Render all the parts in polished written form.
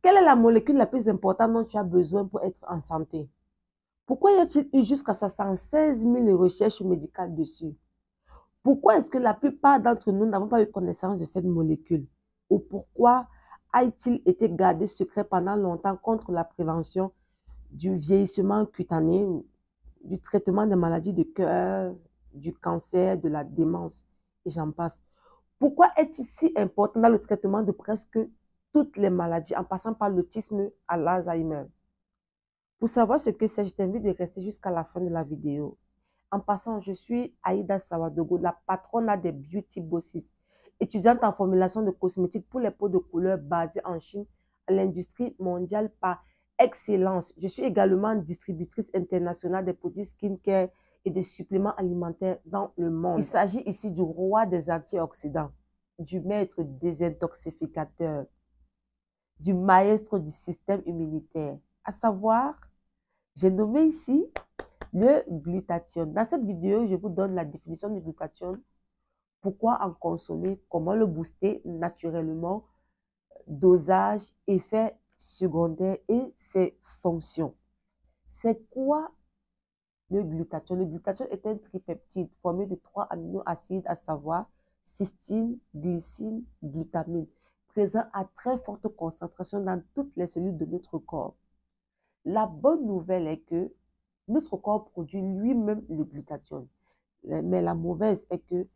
Quelle est la molécule la plus importante dont tu as besoin pour être en santé? Pourquoi y a-t-il eu jusqu'à 76 000 recherches médicales dessus? Pourquoi est-ce que la plupart d'entre nous n'avons pas eu connaissance de cette molécule? Ou pourquoi a-t-il été gardé secret pendant longtemps contre la prévention du vieillissement cutané, du traitement des maladies de cœur, du cancer, de la démence, et j'en passe? Pourquoi est-il si important dans le traitement de presque toutes les maladies, en passant par l'autisme à l'Alzheimer? Pour savoir ce que c'est, je t'invite de rester jusqu'à la fin de la vidéo. En passant, je suis Aïda Sawadogo, la patronne des Beauty Bosses, étudiante en formulation de cosmétiques pour les peaux de couleur basée en Chine, à l'industrie mondiale par excellence. Je suis également distributrice internationale des produits skincare et des suppléments alimentaires dans le monde. Il s'agit ici du roi des antioxydants, du maître désintoxicateur, du maestro du système immunitaire, à savoir, j'ai nommé ici le glutathione. Dans cette vidéo, je vous donne la définition du glutathione, pourquoi en consommer, comment le booster naturellement, dosage, effets secondaires et ses fonctions. C'est quoi le glutathione? Le glutathione est un tripeptide formé de 3 aminoacides, à savoir cystine, glycine, glutamine, présent à très forte concentration dans toutes les cellules de notre corps. La bonne nouvelle est que notre corps produit lui-même le glutathione. Mais la mauvaise est que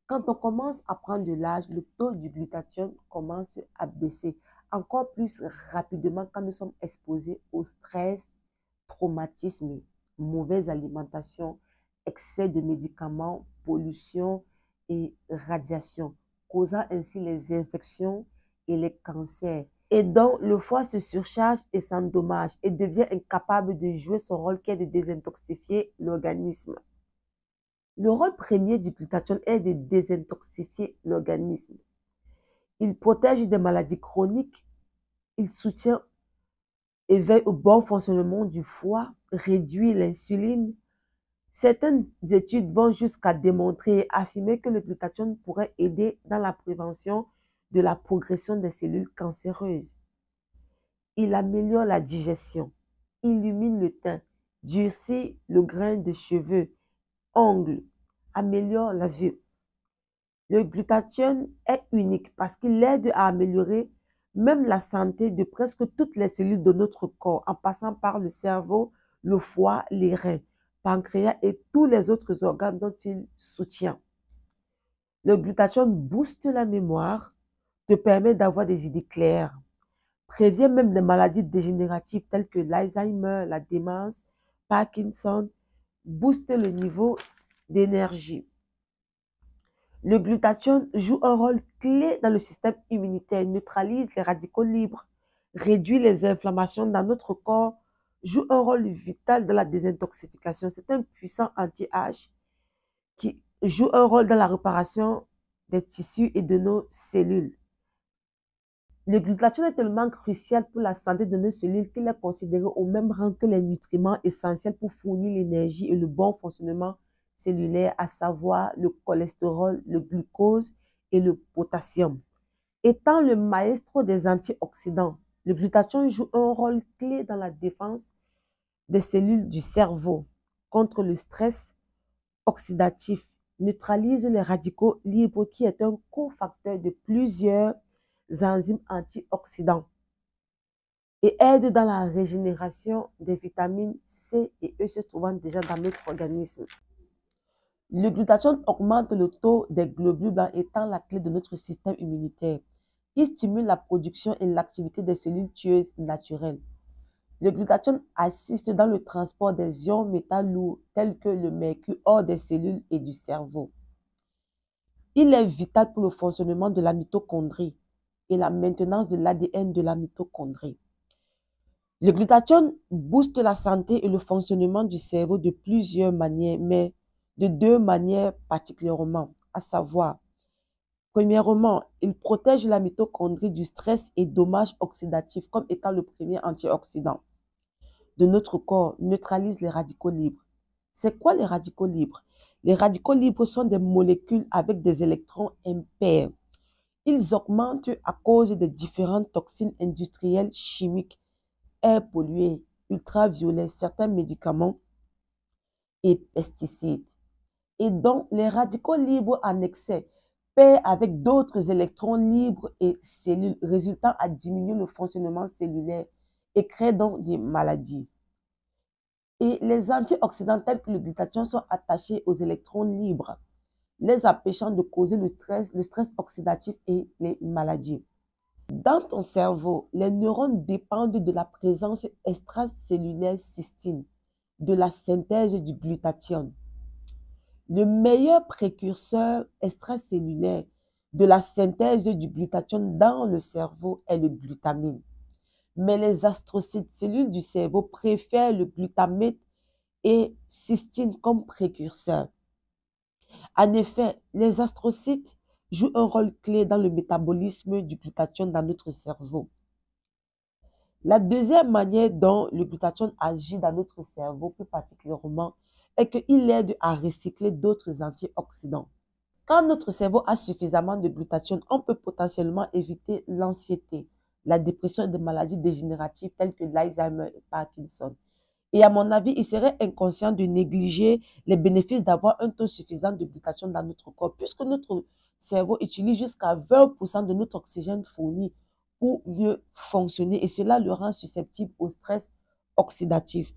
quand on commence à prendre de l'âge, le taux du glutathione commence à baisser encore plus rapidement quand nous sommes exposés au stress, traumatisme, mauvaise alimentation, excès de médicaments, pollution et radiation, causant ainsi les infections et les cancers. Et donc, le foie se surcharge et s'endommage et devient incapable de jouer son rôle qui est de désintoxifier l'organisme. Le rôle premier du glutathione est de désintoxifier l'organisme. Il protège des maladies chroniques, il soutient et veille au bon fonctionnement du foie, réduit l'insuline. Certaines études vont jusqu'à démontrer et affirmer que le glutathione pourrait aider dans la prévention de la progression des cellules cancéreuses. Il améliore la digestion, illumine le teint, durcit le grain de cheveux, ongles, améliore la vue. Le glutathione est unique parce qu'il aide à améliorer même la santé de presque toutes les cellules de notre corps, en passant par le cerveau, le foie, les reins, pancréas et tous les autres organes dont il soutient. Le glutathione booste la mémoire, te permet d'avoir des idées claires, prévient même des maladies dégénératives telles que l'Alzheimer, la démence, Parkinson, booste le niveau d'énergie. Le glutathione joue un rôle clé dans le système immunitaire, neutralise les radicaux libres, réduit les inflammations dans notre corps, joue un rôle vital dans la désintoxication. C'est un puissant anti-âge qui joue un rôle dans la réparation des tissus et de nos cellules. Le glutathione est tellement crucial pour la santé de nos cellules qu'il est considéré au même rang que les nutriments essentiels pour fournir l'énergie et le bon fonctionnement cellulaire, à savoir le cholestérol, le glucose et le potassium. Étant le maestro des antioxydants, le glutathione joue un rôle clé dans la défense des cellules du cerveau contre le stress oxydatif, neutralise les radicaux libres qui est un cofacteur de plusieurs enzymes antioxydants et aide dans la régénération des vitamines C et E se trouvant déjà dans notre organisme. Le glutathione augmente le taux des globules blancs étant la clé de notre système immunitaire. Il stimule la production et l'activité des cellules tueuses naturelles. Le glutathione assiste dans le transport des ions métaux lourds tels que le mercure hors des cellules et du cerveau. Il est vital pour le fonctionnement de la mitochondrie et la maintenance de l'ADN de la mitochondrie. Le glutathione booste la santé et le fonctionnement du cerveau de plusieurs manières, mais de 2 manières particulièrement, à savoir, premièrement, il protège la mitochondrie du stress et dommages oxydatifs comme étant le premier antioxydant de notre corps, neutralise les radicaux libres. C'est quoi les radicaux libres? Les radicaux libres sont des molécules avec des électrons impairs. Ils augmentent à cause des différentes toxines industrielles chimiques, air pollué, ultraviolets, certains médicaments et pesticides. Et donc, les radicaux libres en excès paient avec d'autres électrons libres et cellules, résultant à diminuer le fonctionnement cellulaire et créent donc des maladies. Et les antioxydants tels que le glutathione sont attachés aux électrons libres, les empêchant de causer le stress oxydatif et les maladies. Dans ton cerveau, les neurones dépendent de la présence extracellulaire cystine, de la synthèse du glutathione. Le meilleur précurseur extracellulaire de la synthèse du glutathione dans le cerveau est le glutamine. Mais les astrocytes, cellules du cerveau, préfèrent le glutamate et cystine comme précurseur. En effet, les astrocytes jouent un rôle clé dans le métabolisme du glutathione dans notre cerveau. La deuxième manière dont le glutathione agit dans notre cerveau, plus particulièrement, est qu'il aide à recycler d'autres antioxydants. Quand notre cerveau a suffisamment de glutathione, on peut potentiellement éviter l'anxiété, la dépression et des maladies dégénératives telles que l'Alzheimer et Parkinson. Et à mon avis, il serait inconscient de négliger les bénéfices d'avoir un taux suffisant de glutathione dans notre corps, puisque notre cerveau utilise jusqu'à 20% de notre oxygène fourni pour mieux fonctionner, et cela le rend susceptible au stress oxydatif.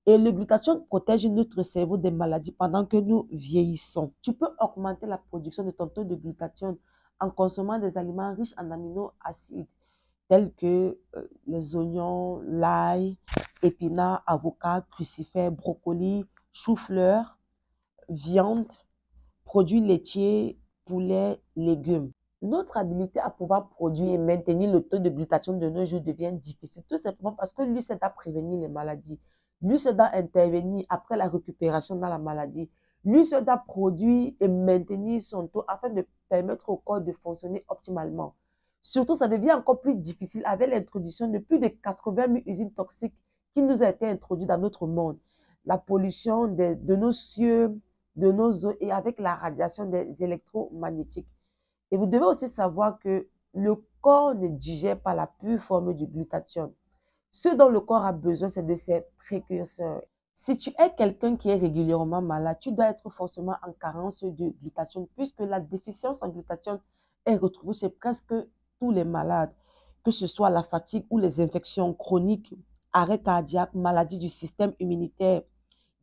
Et le glutathione protège notre cerveau des maladies pendant que nous vieillissons. Tu peux augmenter la production de ton taux de glutathione en consommant des aliments riches en aminoacides, tels que les oignons, l'ail, épinards, avocats, crucifères, brocolis, chou-fleur, viande, produits laitiers, poulet, légumes. Notre habilité à pouvoir produire et maintenir le taux de glutathione de nos jours devient difficile, tout simplement parce que lui s'aide à prévenir les maladies. Lui s'aide à intervenir après la récupération dans la maladie. Lui s'aide à produire et maintenir son taux afin de permettre au corps de fonctionner optimalement. Surtout, ça devient encore plus difficile avec l'introduction de plus de 80 000 usines toxiques qui nous a été introduites dans notre monde. La pollution de nos cieux, de nos eaux et avec la radiation des électromagnétiques. Et vous devez aussi savoir que le corps ne digère pas la pure forme du glutathione. Ce dont le corps a besoin, c'est de ses précurseurs. Si tu es quelqu'un qui est régulièrement malade, tu dois être forcément en carence de glutathione, puisque la déficience en glutathione est retrouvée chez presque tous les malades, que ce soit la fatigue ou les infections chroniques, arrêt cardiaque, maladies du système immunitaire,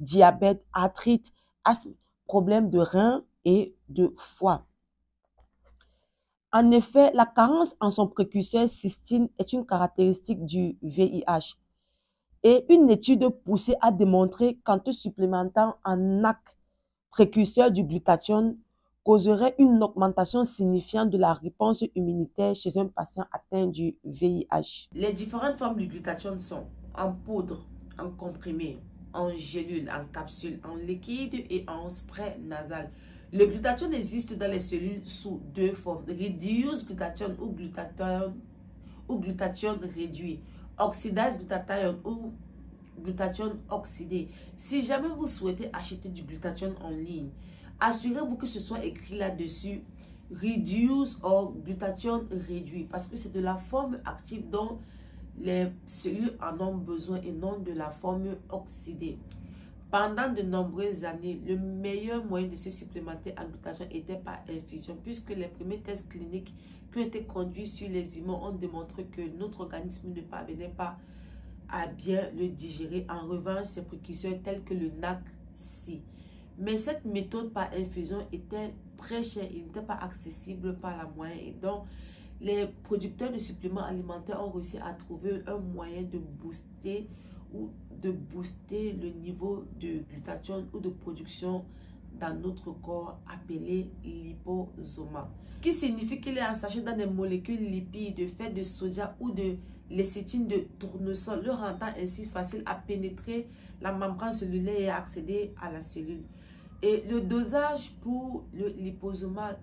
diabète, arthrite, asthme, problèmes de reins et de foie. En effet, la carence en son précurseur cystine est une caractéristique du VIH. Et une étude poussée a démontré qu'en te supplémentant en NAC, précurseur du glutathione, causerait une augmentation signifiante de la réponse immunitaire chez un patient atteint du VIH. Les différentes formes du glutathione sont en poudre, en comprimé, en gélule, en capsule, en liquide et en spray nasal. Le glutathione existe dans les cellules sous deux formes, reduced glutathione ou glutathione réduit, oxydase glutathione ou glutathione oxydé. Si jamais vous souhaitez acheter du glutathione en ligne, assurez-vous que ce soit écrit là-dessus reduce ou glutathione réduit, parce que c'est de la forme active dont les cellules en ont besoin et non de la forme oxydée. Pendant de nombreuses années, le meilleur moyen de se supplémenter en glutathione était par infusion, puisque les premiers tests cliniques qui ont été conduits sur les humains ont démontré que notre organisme ne parvenait pas à bien le digérer. En revanche, ces précurseurs tels que le NAC, si. Mais cette méthode par infusion était très chère, il n'était pas accessible par la moyenne. Et donc, les producteurs de suppléments alimentaires ont réussi à trouver un moyen de booster le niveau de glutathione ou de production dans notre corps appelé liposoma, qui signifie qu'il est ensaché dans des molécules lipides faits de soja ou de lécithine de tournesol, le rendant ainsi facile à pénétrer la membrane cellulaire et à accéder à la cellule. Et le dosage pour le liposoma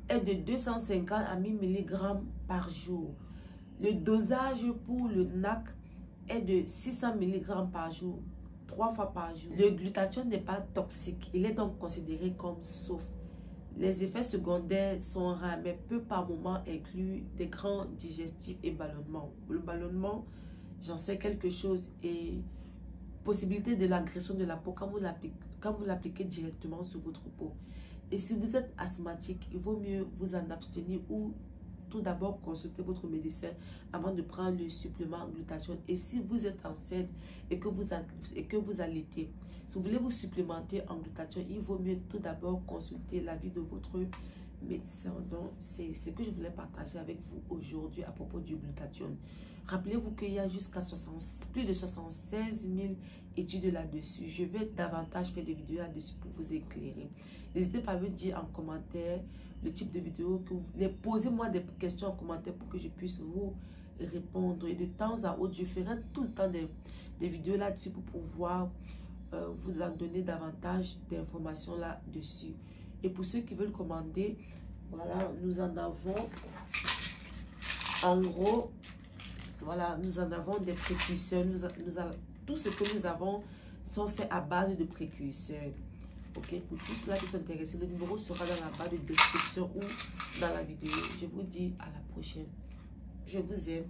est de 250 à 1000 mg par jour. Le dosage pour le NAC est de 600 mg par jour, 3 fois par jour. Le glutathione n'est pas toxique, il est donc considéré comme sauf. Les effets secondaires sont rares, mais peu par moment incluent des grands digestifs et ballonnements. Le ballonnement, j'en sais quelque chose, et possibilité de l'agression de la peau quand vous l'appliquez directement sur votre peau. Et si vous êtes asthmatique, il vaut mieux vous en abstenir ou tout d'abord consulter votre médecin avant de prendre le supplément glutathione. Et si vous êtes enceinte et que vous allaitez, si vous voulez vous supplémenter en glutathione, il vaut mieux tout d'abord consulter l'avis de votre médecin. Donc, c'est ce que je voulais partager avec vous aujourd'hui à propos du glutathione. Rappelez-vous qu'il y a jusqu'à plus de 76 000 études là-dessus. Je vais davantage faire des vidéos là-dessus pour vous éclairer. N'hésitez pas à me dire en commentaire le type de vidéo que vous... Posez-moi des questions en commentaire pour que je puisse vous répondre. Et de temps à autre, je ferai tout le temps des vidéos là-dessus pour pouvoir vous en donner davantage d'informations là-dessus. Et pour ceux qui veulent commander, voilà, nous en avons en gros... Voilà, nous en avons des précurseurs. Tout ce que nous avons sont faits à base de précurseurs. Ok, pour tous ceux qui sont intéressés, le numéro sera dans la barre de description ou dans la vidéo. Je vous dis à la prochaine. Je vous aime.